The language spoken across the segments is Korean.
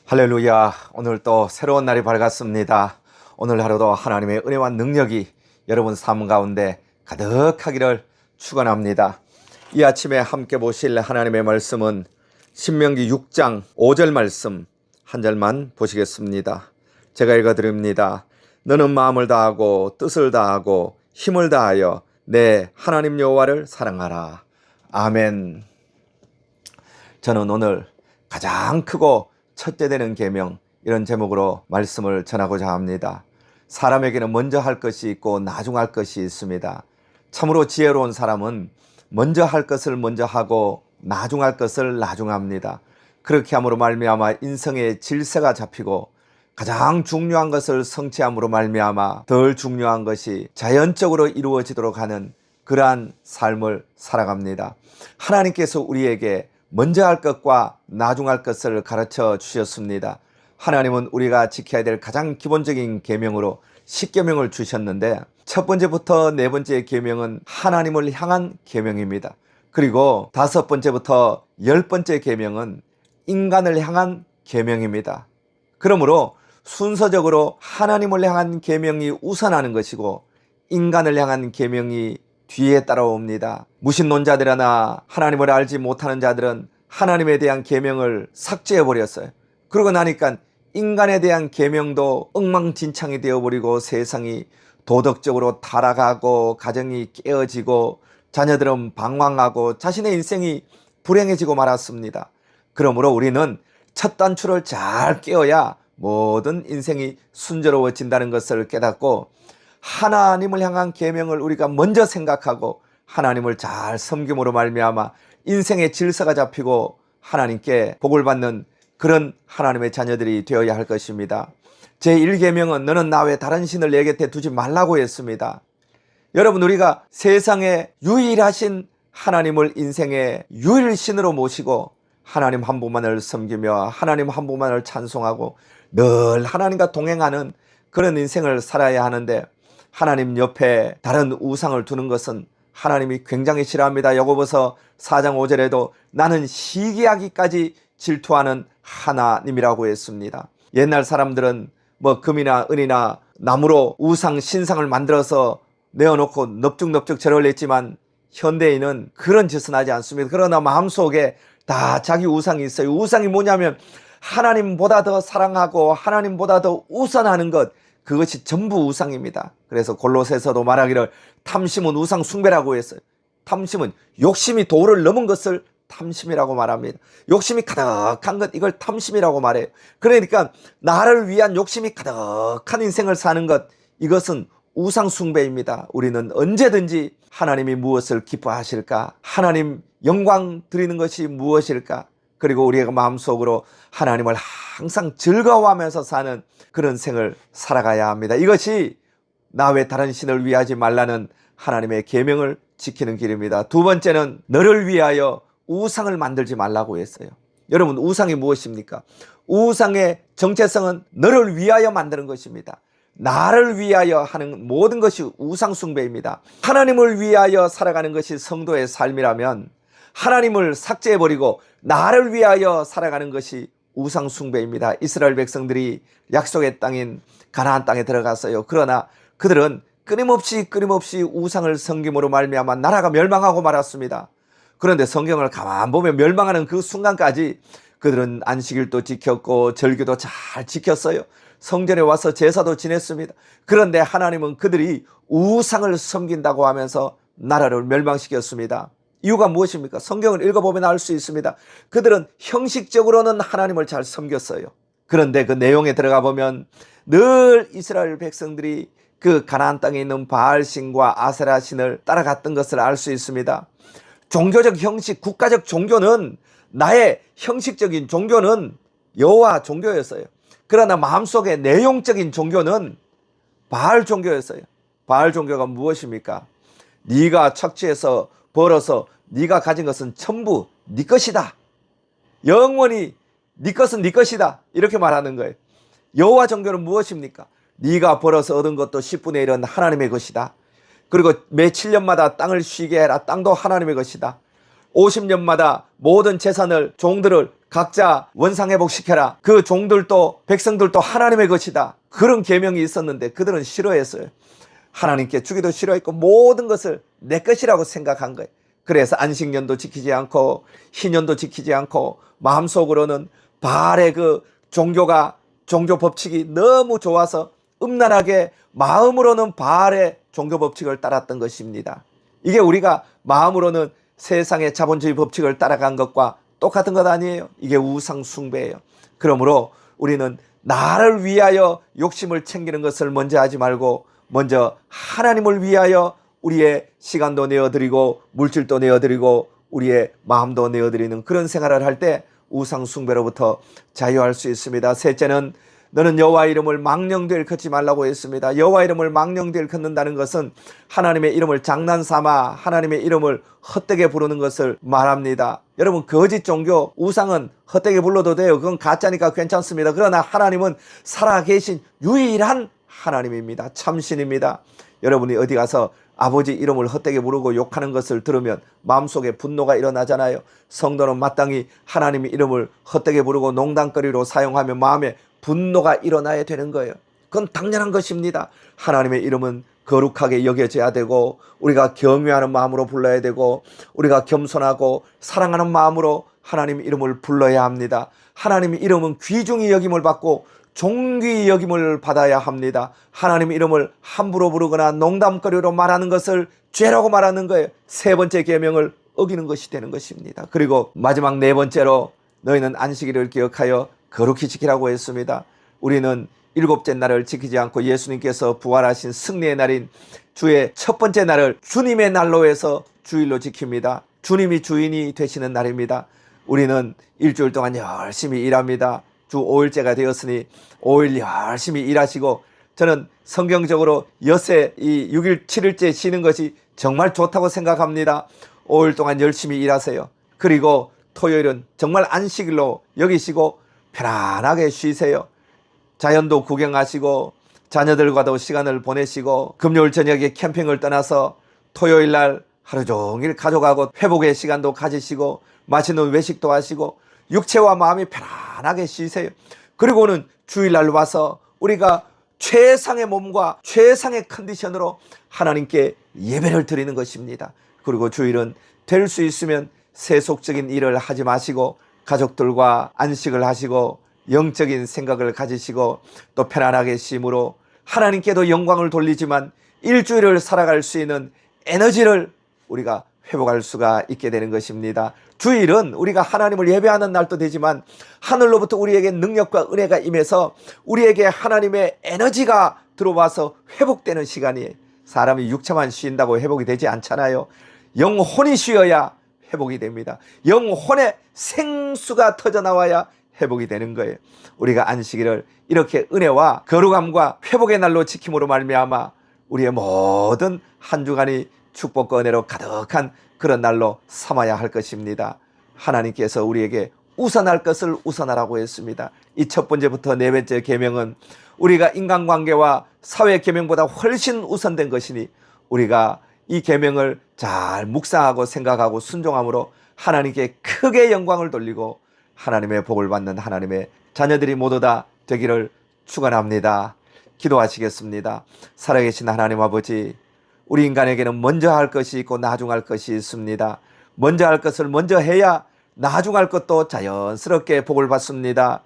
할렐루야. 오늘 또 새로운 날이 밝았습니다. 오늘 하루도 하나님의 은혜와 능력이 여러분 삶 가운데 가득하기를 축원합니다. 이 아침에 함께 보실 하나님의 말씀은 신명기 6장 5절 말씀 한 절만 보시겠습니다. 제가 읽어드립니다. 너는 마음을 다하고 뜻을 다하고 힘을 다하여 내 하나님 여호와를 사랑하라. 아멘. 저는 오늘 가장 크고 첫째 되는 계명, 이런 제목으로 말씀을 전하고자 합니다. 사람에게는 먼저 할 것이 있고 나중 할 것이 있습니다. 참으로 지혜로운 사람은 먼저 할 것을 먼저 하고 나중 할 것을 나중 합니다. 그렇게 함으로 말미암아 인생의 질서가 잡히고 가장 중요한 것을 성취함으로 말미암아 덜 중요한 것이 자연적으로 이루어지도록 하는 그러한 삶을 살아갑니다. 하나님께서 우리에게 먼저 할 것과 나중 할 것을 가르쳐 주셨습니다. 하나님은 우리가 지켜야 될 가장 기본적인 계명으로 10계명을 주셨는데 첫 번째부터 네 번째 계명은 하나님을 향한 계명입니다. 그리고 다섯 번째부터 열 번째 계명은 인간을 향한 계명입니다. 그러므로 순서적으로 하나님을 향한 계명이 우선하는 것이고 인간을 향한 계명이 뒤에 따라옵니다. 무신론자들이나 하나님을 알지 못하는 자들은 하나님에 대한 계명을 삭제해버렸어요. 그러고 나니까 인간에 대한 계명도 엉망진창이 되어버리고 세상이 도덕적으로 타락하고 가정이 깨어지고 자녀들은 방황하고 자신의 인생이 불행해지고 말았습니다. 그러므로 우리는 첫 단추를 잘 깨어야 모든 인생이 순조로워진다는 것을 깨닫고 하나님을 향한 계명을 우리가 먼저 생각하고 하나님을 잘 섬김으로 말미암아 인생의 질서가 잡히고 하나님께 복을 받는 그런 하나님의 자녀들이 되어야 할 것입니다. 제1계명은 너는 나 외 다른 신을 내 곁에 두지 말라고 했습니다. 여러분, 우리가 세상에 유일하신 하나님을 인생의 유일신으로 모시고 하나님 한 분만을 섬기며 하나님 한 분만을 찬송하고 늘 하나님과 동행하는 그런 인생을 살아야 하는데 하나님 옆에 다른 우상을 두는 것은 하나님이 굉장히 싫어합니다. 야고보서 4장 5절에도 나는 시기하기까지 질투하는 하나님이라고 했습니다. 옛날 사람들은 금이나 은이나 나무로 우상 신상을 만들어서 내어놓고 넙죽넙죽 절을 했지만 현대인은 그런 짓은 하지 않습니다. 그러나 마음속에 다 자기 우상이 있어요. 우상이 뭐냐면 하나님보다 더 사랑하고 하나님보다 더 우선하는 것, 그것이 전부 우상입니다. 그래서 골로새서도 말하기를 탐심은 우상 숭배라고 했어요. 탐심은 욕심이 도를 넘은 것을 탐심이라고 말합니다. 욕심이 가득한 것, 이걸 탐심이라고 말해요. 그러니까 나를 위한 욕심이 가득한 인생을 사는 것, 이것은 우상 숭배입니다. 우리는 언제든지 하나님이 무엇을 기뻐하실까? 하나님 영광 드리는 것이 무엇일까? 그리고 우리가 마음속으로 하나님을 항상 즐거워하면서 사는 그런 생을 살아가야 합니다. 이것이 나 외 다른 신을 위하지 말라는 하나님의 계명을 지키는 길입니다. 두 번째는 너를 위하여 우상을 만들지 말라고 했어요. 여러분, 우상이 무엇입니까? 우상의 정체성은 너를 위하여 만드는 것입니다. 나를 위하여 하는 모든 것이 우상 숭배입니다. 하나님을 위하여 살아가는 것이 성도의 삶이라면 하나님을 삭제해버리고 나를 위하여 살아가는 것이 우상 숭배입니다. 이스라엘 백성들이 약속의 땅인 가나안 땅에 들어갔어요. 그러나 그들은 끊임없이 우상을 섬김으로 말미암아 나라가 멸망하고 말았습니다. 그런데 성경을 가만 보면 멸망하는 그 순간까지 그들은 안식일도 지켰고 절기도 잘 지켰어요. 성전에 와서 제사도 지냈습니다. 그런데 하나님은 그들이 우상을 섬긴다고 하면서 나라를 멸망시켰습니다. 이유가 무엇입니까? 성경을 읽어보면 알 수 있습니다. 그들은 형식적으로는 하나님을 잘 섬겼어요. 그런데 그 내용에 들어가 보면 늘 이스라엘 백성들이 그 가나안 땅에 있는 바알신과 아세라신을 따라갔던 것을 알 수 있습니다. 종교적 형식, 국가적 종교는, 나의 형식적인 종교는 여호와 종교였어요. 그러나 마음속에 내용적인 종교는 바알 종교였어요. 바알 종교가 무엇입니까? 네가 착취해서 벌어서 네가 가진 것은 전부 네 것이다. 영원히 네 것은 네 것이다. 이렇게 말하는 거예요. 여호와 종교는 무엇입니까? 네가 벌어서 얻은 것도 10분의 1은 하나님의 것이다. 그리고 매 7년마다 땅을 쉬게 해라. 땅도 하나님의 것이다. 50년마다 모든 재산을, 종들을 각자 원상회복시켜라. 그 종들도 백성들도 하나님의 것이다. 그런 계명이 있었는데 그들은 싫어했어요. 하나님께 주기도 싫어했고 모든 것을 내 것이라고 생각한 거예요. 그래서 안식년도 지키지 않고 희년도 지키지 않고 마음속으로는 바알의 그 종교 법칙이 너무 좋아서 음란하게 마음으로는 바알의 종교 법칙을 따랐던 것입니다. 이게 우리가 마음으로는 세상의 자본주의 법칙을 따라간 것과 똑같은 것 아니에요. 이게 우상 숭배예요. 그러므로 우리는 나를 위하여 욕심을 챙기는 것을 먼저 하지 말고 먼저 하나님을 위하여 우리의 시간도 내어드리고 물질도 내어드리고 우리의 마음도 내어드리는 그런 생활을 할 때 우상 숭배로부터 자유할 수 있습니다. 셋째는 너는 여호와 이름을 망령되이 일컫지 말라고 했습니다. 여호와 이름을 망령되이 일컫는다는 것은 하나님의 이름을 장난삼아 하나님의 이름을 헛되게 부르는 것을 말합니다. 여러분, 거짓 종교 우상은 헛되게 불러도 돼요. 그건 가짜니까 괜찮습니다. 그러나 하나님은 살아계신 유일한 하나님입니다. 참신입니다. 여러분이 어디 가서 아버지 이름을 헛되게 부르고 욕하는 것을 들으면 마음속에 분노가 일어나잖아요. 성도는 마땅히 하나님의 이름을 헛되게 부르고 농담거리로 사용하면 마음에 분노가 일어나야 되는 거예요. 그건 당연한 것입니다. 하나님의 이름은 거룩하게 여겨져야 되고 우리가 경외하는 마음으로 불러야 되고 우리가 겸손하고 사랑하는 마음으로 하나님 이름을 불러야 합니다. 하나님의 이름은 귀중히 여김을 받고 존귀히 여김을 받아야 합니다. 하나님 이름을 함부로 부르거나 농담거리로 말하는 것을 죄라고 말하는 거예요. 세 번째 계명을 어기는 것이 되는 것입니다. 그리고 마지막 네 번째로 너희는 안식일을 기억하여 거룩히 지키라고 했습니다. 우리는 일곱째 날을 지키지 않고 예수님께서 부활하신 승리의 날인 주의 첫 번째 날을 주님의 날로 해서 주일로 지킵니다. 주님이 주인이 되시는 날입니다. 우리는 일주일 동안 열심히 일합니다. 주 5일째가 되었으니 5일 열심히 일하시고 저는 성경적으로 엿새 이 6일 7일째 쉬는 것이 정말 좋다고 생각합니다. 5일 동안 열심히 일하세요. 그리고 토요일은 정말 안식일로 여기시고 편안하게 쉬세요. 자연도 구경하시고 자녀들과도 시간을 보내시고 금요일 저녁에 캠핑을 떠나서 토요일 날 하루 종일 가족하고 회복의 시간도 가지시고 맛있는 외식도 하시고 육체와 마음이 편안하게 쉬세요. 그리고는 주일날 와서 우리가 최상의 몸과 최상의 컨디션으로 하나님께 예배를 드리는 것입니다. 그리고 주일은 될 수 있으면 세속적인 일을 하지 마시고 가족들과 안식을 하시고 영적인 생각을 가지시고 또 편안하게 쉼으로 하나님께도 영광을 돌리지만 일주일을 살아갈 수 있는 에너지를 우리가 회복할 수가 있게 되는 것입니다. 주일은 우리가 하나님을 예배하는 날도 되지만 하늘로부터 우리에게 능력과 은혜가 임해서 우리에게 하나님의 에너지가 들어와서 회복되는 시간이에요. 사람이 육체만 쉰다고 회복이 되지 않잖아요. 영혼이 쉬어야 회복이 됩니다. 영혼의 생수가 터져나와야 회복이 되는 거예요. 우리가 안식일을 이렇게 은혜와 거룩함과 회복의 날로 지킴으로 말미암아 우리의 모든 한 주간이 축복과 은혜로 가득한 그런 날로 삼아야 할 것입니다. 하나님께서 우리에게 우선할 것을 우선하라고 했습니다. 이 첫 번째부터 네 번째 계명은 우리가 인간관계와 사회 계명보다 훨씬 우선된 것이니 우리가 이 계명을 잘 묵상하고 생각하고 순종함으로 하나님께 크게 영광을 돌리고 하나님의 복을 받는 하나님의 자녀들이 모두 다 되기를 축원합니다. 기도하시겠습니다. 살아계신 하나님 아버지, 우리 인간에게는 먼저 할 것이 있고 나중할 것이 있습니다. 먼저 할 것을 먼저 해야 나중할 것도 자연스럽게 복을 받습니다.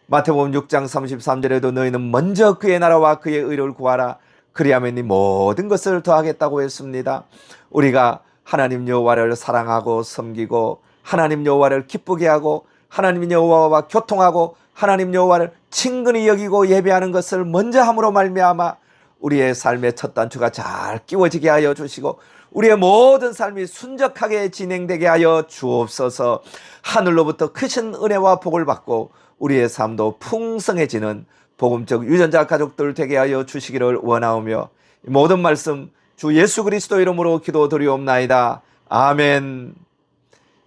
마태복음 6장 33절에도 너희는 먼저 그의 나라와 그의 의를 구하라. 그리하면 이 모든 것을 더하겠다고 했습니다. 우리가 하나님 여호와를 사랑하고 섬기고 하나님 여호와를 기쁘게 하고 하나님 여호와와 교통하고 하나님 여호와를 친근히 여기고 예배하는 것을 먼저 함으로 말미암아 우리의 삶의 첫 단추가 잘 끼워지게 하여 주시고 우리의 모든 삶이 순적하게 진행되게 하여 주옵소서. 하늘로부터 크신 은혜와 복을 받고 우리의 삶도 풍성해지는 복음적 유전자 가족들 되게 하여 주시기를 원하오며 모든 말씀 주 예수 그리스도 이름으로 기도드리옵나이다. 아멘.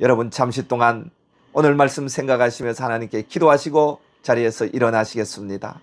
여러분 잠시 동안 오늘 말씀 생각하시면서 하나님께 기도하시고 자리에서 일어나시겠습니다.